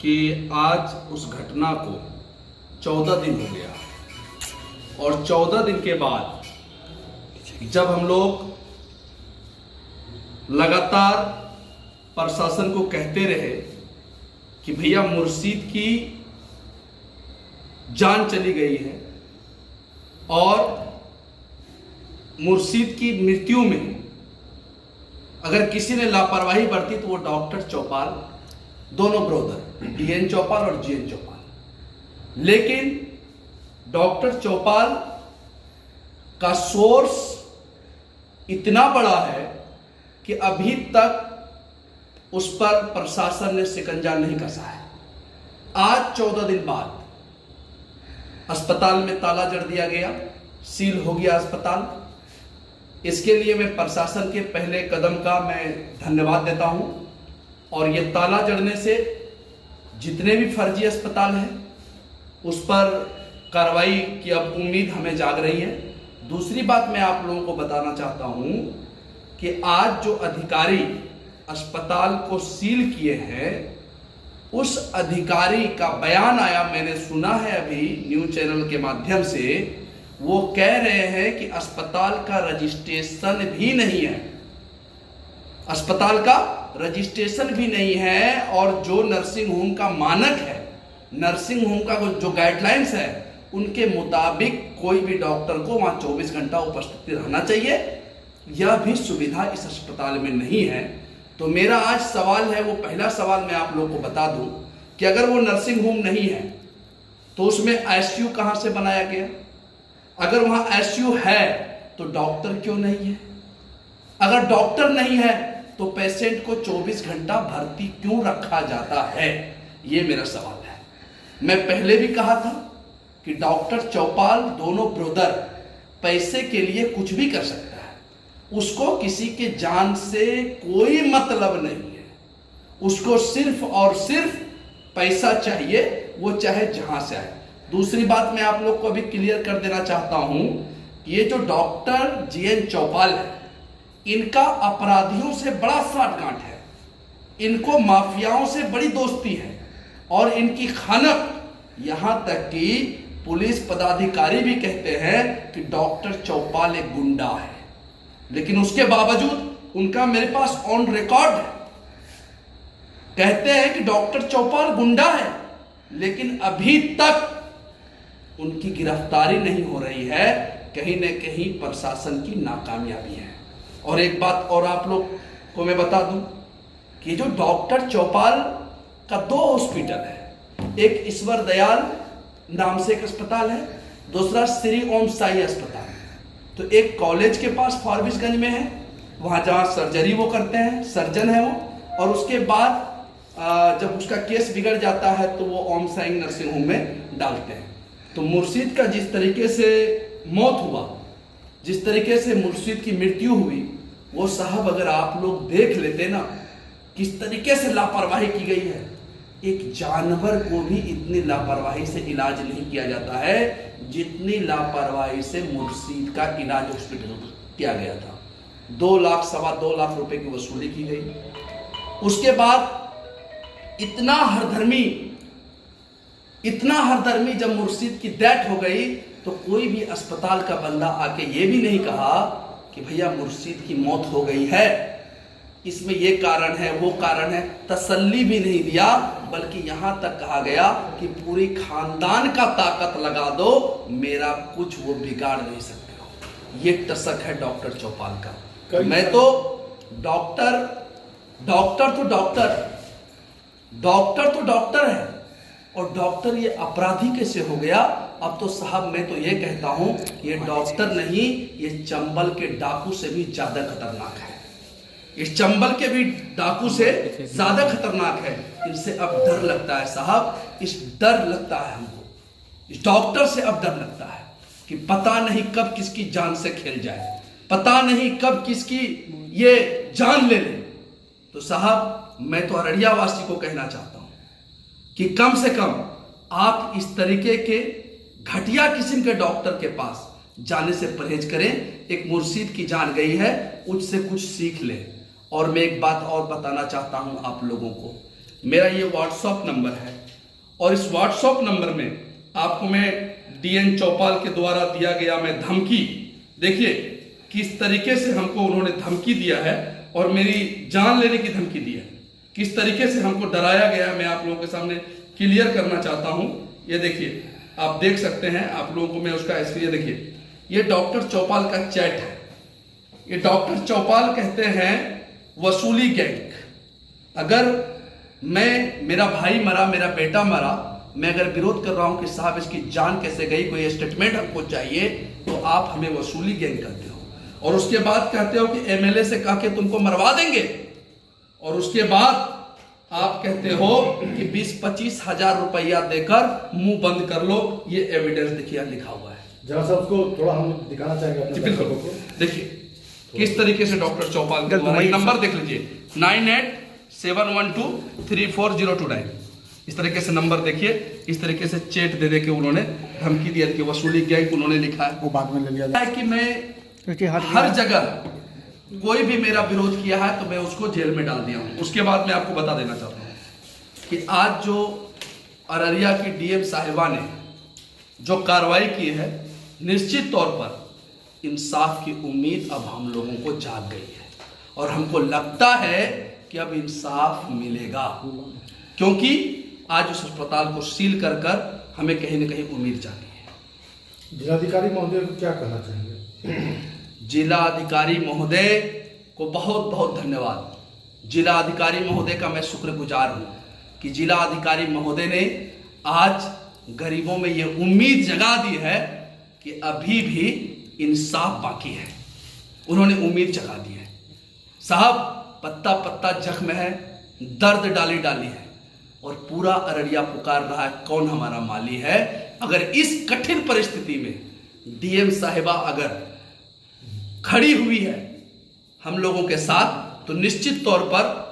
कि आज उस घटना को 14 दिन हो गया और 14 दिन के बाद जब हम लोग लगातार प्रशासन को कहते रहे कि भैया मुर्शीद की जान चली गई है और मुर्शीद की मृत्यु में अगर किसी ने लापरवाही बरती तो वो डॉक्टर चौपाल, दोनों ब्रदर डीएन चौपाल और जीएन चौपाल। लेकिन डॉक्टर चौपाल का सोर्स इतना बड़ा है कि अभी तक उस पर प्रशासन ने शिकंजा नहीं कसा है। आज 14 दिन बाद अस्पताल में ताला जड़ दिया गया, सील हो गया अस्पताल। इसके लिए मैं प्रशासन के पहले कदम का मैं धन्यवाद देता हूं और ये ताला जड़ने से जितने भी फर्जी अस्पताल हैं उस पर कार्रवाई की अब उम्मीद हमें जाग रही है। दूसरी बात मैं आप लोगों को बताना चाहता हूं कि आज जो अधिकारी अस्पताल को सील किए हैं उस अधिकारी का बयान आया, मैंने सुना है अभी न्यूज चैनल के माध्यम से। वो कह रहे हैं कि अस्पताल का रजिस्ट्रेशन भी नहीं है, अस्पताल का रजिस्ट्रेशन भी नहीं है और जो नर्सिंग होम का मानक है, नर्सिंग होम का जो गाइडलाइंस है उनके मुताबिक कोई भी डॉक्टर को वहां 24 घंटा उपस्थित रहना चाहिए। यह भी सुविधा इस अस्पताल में नहीं है। तो मेरा आज सवाल है, वो पहला सवाल मैं आप लोगों को बता दूं कि अगर वो नर्सिंग होम नहीं है तो उसमें आईसीयू कहां से बनाया गया? अगर वहां आईसीयू है तो डॉक्टर क्यों नहीं है? अगर डॉक्टर नहीं है तो पेशेंट को 24 घंटा भर्ती क्यों रखा जाता है? ये मेरा सवाल है। मैं पहले भी कहा था कि डॉक्टर चौपाल, दोनों ब्रदर पैसे के लिए कुछ भी कर सकता है, उसको किसी के जान से कोई मतलब नहीं है, उसको सिर्फ और सिर्फ पैसा चाहिए, वो चाहे जहां से आए। दूसरी बात मैं आप लोग को अभी क्लियर कर देना चाहता हूं कि ये जो डॉक्टर जीएन चौपाल है इनका अपराधियों से बड़ा साठगांठ है, इनको माफियाओं से बड़ी दोस्ती है और इनकी खानक, यहां तक कि पुलिस पदाधिकारी भी कहते हैं कि डॉक्टर चौपाल एक गुंडा है। लेकिन उसके बावजूद उनका मेरे पास ऑन रिकॉर्ड है, कहते हैं कि डॉक्टर चौपाल गुंडा है, लेकिन अभी तक उनकी गिरफ्तारी नहीं हो रही है। कहीं न कहीं प्रशासन की नाकामयाबी है। और एक बात और आप लोग को मैं बता दूं कि जो डॉक्टर चौपाल का 2 हॉस्पिटल है, एक ईश्वर दयाल नाम से एक अस्पताल है, दूसरा श्री ओम साई अस्पताल। तो एक कॉलेज के पास फारबिसगंज में है, वहां जहां सर्जरी वो करते हैं, सर्जन है वो, और उसके बाद जब उसका केस बिगड़ जाता है तो वो ओम साई नर्सिंग होम में डालते हैं। तो मुर्शीद का जिस तरीके से मौत हुआ, जिस तरीके से मुर्शीद की मृत्यु हुई, वो साहब अगर आप लोग देख लेते ना किस तरीके से लापरवाही की गई है। एक जानवर को भी इतनी लापरवाही से इलाज नहीं किया जाता है जितनी लापरवाही से मुर्शीद का इलाज हॉस्पिटल में किया गया था। 2 लाख, 2.25 लाख रुपए की वसूली की गई। उसके बाद इतना हरधर्मी जब मुर्शीद की डेथ हो गई तो कोई भी अस्पताल का बंदा आके ये भी नहीं कहा कि भैया मुर्शीद की मौत हो गई है, इसमें ये कारण है, वो कारण है, तसल्ली भी नहीं दिया, बल्कि यहां तक कहा गया कि पूरी खानदान का ताकत लगा दो, मेरा कुछ वो बिगाड़ नहीं सकते हो। ये टसक है डॉक्टर चौपाल का। मैं तो डॉक्टर तो डॉक्टर है और डॉक्टर ये अपराधी कैसे हो गया? अब तो साहब मैं तो ये कहता हूं ये डॉक्टर नहीं, ये चंबल के डाकू से भी ज्यादा खतरनाक है। इस चंबल के भी डाकू से ज्यादा खतरनाक है। इनसे अब डर लगता है साहब, डर लगता है हमको, इस डॉक्टर से अब डर लगता है कि पता नहीं कब किसकी जान से खेल जाए, पता नहीं कब किसकी ये जान ले ले। तो साहब मैं तो अररिया वासी को कहना चाहता हूं कि कम से कम आप इस तरीके के घटिया किस्म के डॉक्टर के पास जाने से परहेज करें। एक मुर्शीद की जान गई है, उससे कुछ सीख लें। और मैं एक बात और बताना चाहता हूं आप लोगों को मेरा ये व्हाट्सएप नंबर है और इस व्हाट्सएप नंबर में आपको मैं डीएन चौपाल के द्वारा दिया गया मैं धमकी, देखिए किस तरीके से हमको उन्होंने धमकी दिया है और मेरी जान लेने की धमकी दी है, किस तरीके से हमको डराया गया है, मैं आप लोगों के सामने क्लियर करना चाहता हूं। ये देखिए, आप देख सकते हैं, आप लोगों को मैं उसका स्क्रीन, देखिए ये डॉक्टर चौपाल का चैट है। ये डॉक्टर चौपाल कहते हैं वसूली गैंग। अगर मेरा भाई मरा, मेरा बेटा मरा, मैं अगर विरोध कर रहा हूं कि साहब इसकी जान कैसे गई, कोई स्टेटमेंट हमको चाहिए, तो आप हमें वसूली गैंग कहते हो और उसके बाद कहते हो कि एमएलए से कह के तुमको मरवा देंगे और उसके बाद आप कहते हो कि 20-25 हजार रुपया देकर मुंह बंद कर लो। ये एविडेंस देखिए लिखा हुआ है, जरा सा उसको थोड़ा हम दिखाना चाहेंगे अपने दर्शकों को। देखिए किस तरीके से डॉक्टर चौपाल के द्वारा, नंबर देख लीजिए 987112340229, इस तरीके से नंबर देखिए, इस तरीके से चेट दे दे के उन्होंने धमकी दिया कि वसूली गैंग उन्होंने लिखा है। वो बाद में ले लिया है कि मैं हर जगह कोई भी मेरा विरोध किया है तो मैं उसको जेल में डाल दिया हूं। उसके बाद मैं आपको बता देना चाहता हूं कि आज जो अररिया की डीएम साहिबा ने जो कार्रवाई की है, निश्चित तौर पर इंसाफ की उम्मीद अब हम लोगों को जाग गई है और हमको लगता है कि अब इंसाफ मिलेगा, क्योंकि आज उस अस्पताल को सील कर हमें कहीं न कहीं उम्मीद जागी है। जिलाधिकारी महोदय को क्या कहना चाहेंगे? जिला अधिकारी महोदय को बहुत बहुत धन्यवाद। जिला अधिकारी महोदय का मैं शुक्रगुजार हूँ कि जिला अधिकारी महोदय ने आज गरीबों में ये उम्मीद जगा दी है कि अभी भी इंसाफ बाकी है। उन्होंने उम्मीद जगा दी है। साहब पत्ता पत्ता जख्म है, दर्द डाली डाली है और पूरा अररिया पुकार रहा है कौन हमारा माली है। अगर इस कठिन परिस्थिति में डीएम साहिबा अगर खड़ी हुई है हम लोगों के साथ, तो निश्चित तौर पर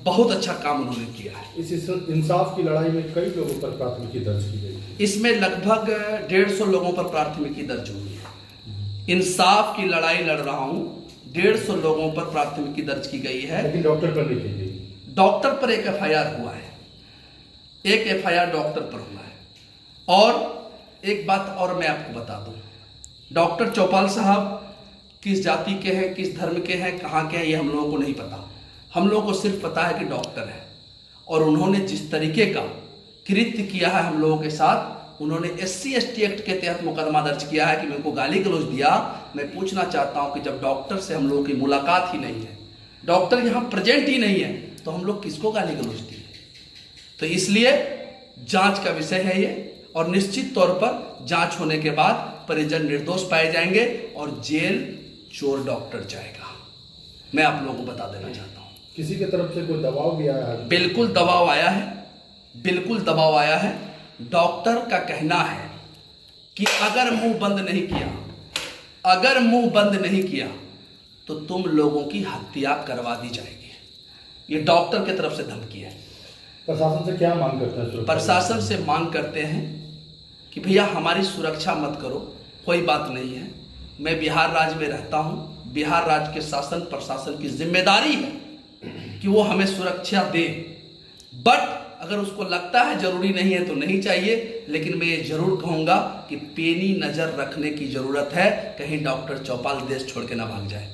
बहुत अच्छा काम उन्होंने किया है। इस इंसाफ की लड़ाई में कई लोगों पर प्राथमिकी दर्ज की गई। इसमें लगभग 150 लोगों पर प्राथमिकी दर्ज हुई है। इंसाफ की लड़ाई लड़ रहा हूं, 150 लोगों पर प्राथमिकी दर्ज की गई है, लेकिन डॉक्टर पर नहीं की गई। डॉक्टर पर एक एफआईआर हुआ है, एक एफआईआर डॉक्टर पर हुआ है। और एक बात और मैं आपको बता दूं, डॉक्टर चौपाल साहब किस जाति के हैं, किस धर्म के हैं, कहाँ के हैं, ये हम लोगों को नहीं पता। हम लोगों को सिर्फ पता है कि डॉक्टर है और उन्होंने जिस तरीके का कृत्य किया है हम लोगों के साथ, उन्होंने SC/ST एक्ट के तहत मुकदमा दर्ज किया है कि मेरे को गाली गलौज दिया। मैं पूछना चाहता हूं कि जब डॉक्टर से हम लोगों की मुलाकात ही नहीं है, डॉक्टर यहां प्रेजेंट ही नहीं है, तो हम लोग किसको गाली गलौज दिए? तो इसलिए जांच का विषय है ये और निश्चित तौर पर जांच होने के बाद परिजन निर्दोष पाए जाएंगे और जेल चोर डॉक्टर जाएगा। मैं आप लोगों को बता देना चाहता हूं। किसी की तरफ से कोई दबाव भी आया है? बिल्कुल दबाव आया है, बिल्कुल दबाव आया है। डॉक्टर का कहना है कि अगर मुंह बंद नहीं किया, अगर मुंह बंद नहीं किया तो तुम लोगों की हत्या करवा दी जाएगी। ये डॉक्टर की तरफ से धमकी है। प्रशासन से क्या मांग करते हैं? प्रशासन से मांग करते हैं कि भैया हमारी सुरक्षा मत करो, कोई बात नहीं है। मैं बिहार राज्य में रहता हूँ, बिहार राज्य के शासन प्रशासन की जिम्मेदारी है कि वो हमें सुरक्षा दे, बट अगर उसको लगता है जरूरी नहीं है तो नहीं चाहिए। लेकिन मैं ये जरूर कहूँगा कि पेनी नज़र रखने की ज़रूरत है, कहीं डॉक्टर चौपाल देश छोड़ के ना भाग जाए।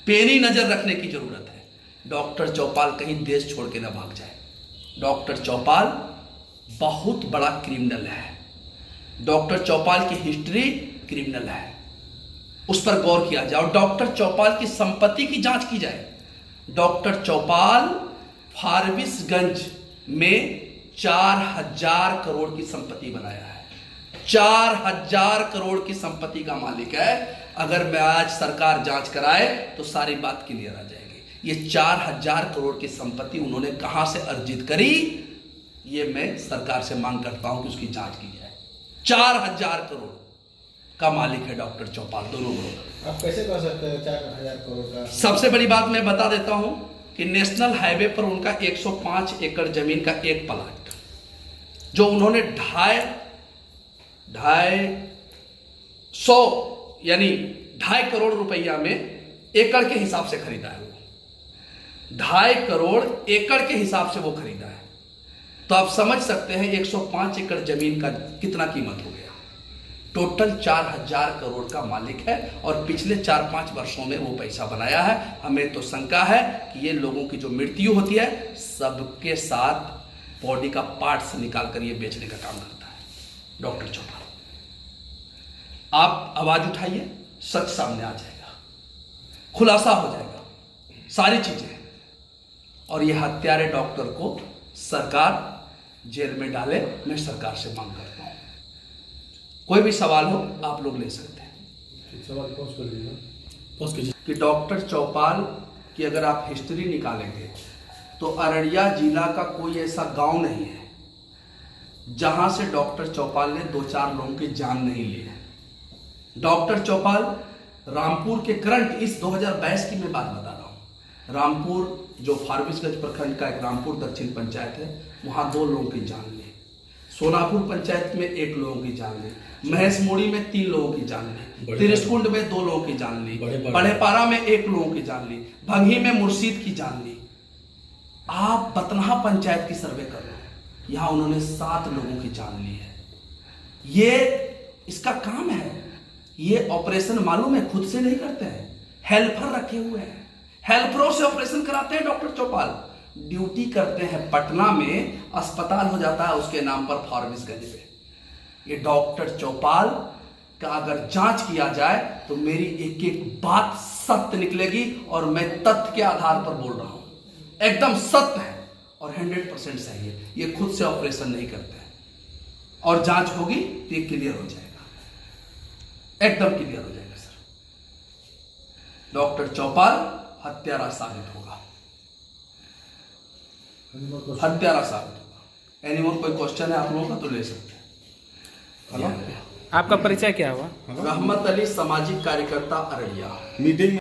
पेनी नज़र रखने की ज़रूरत है, डॉक्टर चौपाल कहीं देश छोड़ के ना भाग जाए। डॉक्टर चौपाल बहुत बड़ा क्रिमिनल है, डॉक्टर चौपाल की हिस्ट्री क्रिमिनल है, उस पर गौर किया जाए और डॉक्टर चौपाल की संपत्ति की जांच की जाए। डॉक्टर चौपाल फारबिसगंज में 4000 करोड़ की संपत्ति बनाया है, 4000 करोड़ की संपत्ति का मालिक है। अगर मैं आज सरकार जांच कराए तो सारी बात क्लियर आ जाएगी। ये 4000 करोड़ की संपत्ति उन्होंने कहां से अर्जित करी, ये मैं सरकार से मांग करता हूं कि उसकी जांच की जाए। 4000 करोड़ का मालिक है डॉक्टर चौपाल, दोनों लोग। आप कैसे कह सकते हैं 4000 करोड़ का? सबसे बड़ी बात मैं बता देता हूं कि नेशनल हाईवे पर उनका 105 एकड़ जमीन का एक प्लाट जो उन्होंने 250 करोड़ रुपया में एकड़ के हिसाब से खरीदा है। 2.5 करोड़ एकड़ के हिसाब से वो खरीदा है। तो आप समझ सकते हैं 105 एकड़ जमीन का कितना कीमत हो गया। टोटल 4000 करोड़ का मालिक है और पिछले 4-5 वर्षों में वो पैसा बनाया है। हमें तो शंका है कि ये लोगों की जो मृत्यु होती है सबके साथ बॉडी का पार्ट्स निकाल कर ये बेचने का काम करता है डॉक्टर चौपाल। आप आवाज उठाइए, सच सामने आ जाएगा, खुलासा हो जाएगा सारी चीजें। और ये हत्यारे डॉक्टर को सरकार जेल में डाले, मैं सरकार से मांग करता हूं। कोई भी सवाल हो आप लोग ले सकते हैं। सवाल पॉज कर दीजिए। कि डॉक्टर चौपाल की अगर आप हिस्ट्री निकालेंगे तो अररिया जिला का कोई ऐसा गांव नहीं है जहां से डॉक्टर चौपाल ने 2-4 लोगों की जान नहीं ली है। डॉक्टर चौपाल रामपुर के करंट इस 2022 की मैं बात बता रहा हूं। रामपुर जो फारबिसगंज प्रखंड का एक रामपुर दक्षिण पंचायत है, वहां 2 लोगों की जान ली। सोनापुर पंचायत में 1 लोगों की जान ली। महेशमोड़ी में 3 लोगों की जान ली। तिरसकुंड में 2 लोगों की जान ली। बड़ेपारा में 1 लोगों की जान ली। भंगी में मुर्शीद की जान ली। आप बतनहा पंचायत की सर्वे कर लो, यहां उन्होंने 7 लोगों की जान ली है। ये इसका काम है। ये ऑपरेशन मालूम है खुद से नहीं करते हैं, हेल्पर रखे हुए हैं, हेल्परों से ऑपरेशन कराते हैं। डॉक्टर चौपाल ड्यूटी करते हैं पटना में, अस्पताल हो जाता है उसके नाम पर फारबिसगंज पे। ये डॉक्टर चौपाल का अगर जांच किया जाए तो मेरी एक एक बात सत्य निकलेगी और मैं तथ्य के आधार पर बोल रहा हूं, एकदम सत्य है और 100% सही है। ये खुद से ऑपरेशन नहीं करते हैं और जांच होगी तो ये क्लियर हो जाएगा, एकदम क्लियर हो जाएगा सर। डॉक्टर चौपाल हत्यारा साबित होगा, हत्यारा साबित होगा। एनी मोर कोई क्वेश्चन है आप लोगों का तो ले सकते हैं। आपका परिचय क्या हुआ? रहमत अली, सामाजिक कार्यकर्ता, अररिया। मीटिंग